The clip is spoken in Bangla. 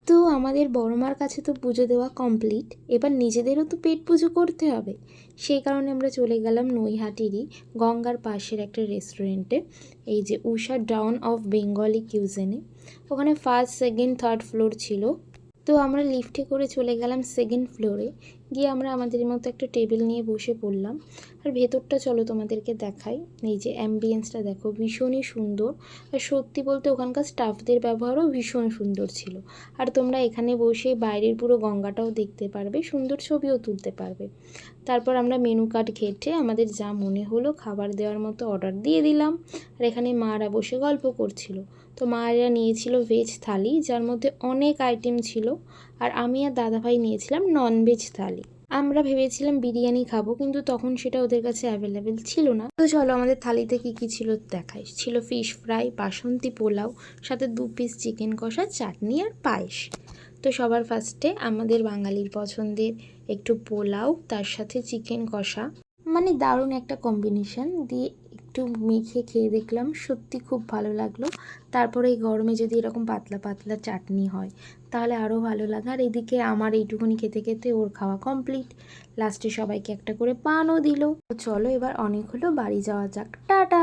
তো আমাদের বড়মার কাছে তো পুজো দেওয়া কমপ্লিট, এবার নিজেদেরও তো পেট পুজো করতে হবে। সেই কারণে আমরা চলে গেলাম নৈহাটিরই গঙ্গার পাশের একটা রেস্টুরেন্টে, এই যে উষা ডাউন অফ বেঙ্গলি কিউজেনে। ওখানে ফার্স্ট সেকেন্ড থার্ড ফ্লোর ছিল। তো আমরা লিফটে করে চলে গেলাম সেকেন্ড ফ্লোরে। গিয়ে আমরা আমাদের মতো একটা টেবিল নিয়ে বসে পড়লাম। আর ভেতরটা চলো তোমাদেরকে দেখাই। এই যে অ্যাম্বিয়েন্সটা দেখো, ভীষণই সুন্দর। আর সত্যি বলতে ওখানকার স্টাফদের ব্যবহারও ভীষণ সুন্দর ছিল। আর তোমরা এখানে বসে বাইরের পুরো গঙ্গাটাও দেখতে পারবে, সুন্দর ছবিও তুলতে পারবে। তারপর আমরা মেনু কার্ড ঘেঁটে আমাদের যা মনে হলো খাবার দেওয়ার মতো অর্ডার দিয়ে দিলাম। আর এখানে মারা বসে গল্প করছিল। তো মায়েরা নিয়েছিল ভেজ থালি, যার মধ্যে অনেক আইটেম ছিল। আর আমি আর দাদাভাই নিয়েছিলাম ননভেজ থালি। আমরা ভেবেছিলাম বিরিয়ানি খাবো, কিন্তু তখন সেটা ওদের কাছে অ্যাভেলেবেল ছিল না। তো চলো আমাদের থালিতে কী কী ছিল দেখাই। ছিল ফিশ ফ্রাই, বাসন্তী পোলাও, সাথে 2 পিস চিকেন কষা, চাটনি আর পায়েস। তো সবার ফার্স্টে আমাদের বাঙালির পছন্দের একটু পোলাও, তার সাথে চিকেন কষা, মানে দারুণ একটা কম্বিনেশন দিয়ে একটু মেখে খেয়ে দেখলাম, সত্যি খুব ভালো লাগলো। তারপরে এই গরমে যদি এরকম পাতলা পাতলা চাটনি হয় তাহলে আরও ভালো লাগে। আর এদিকে আমার এইটুকুনি খেতে খেতে ওর খাওয়া কমপ্লিট। লাস্টে সবাইকে একটা করে পানও দিল। চলো এবার অনেক হলো, বাড়ি যাওয়া যাক, টাটা।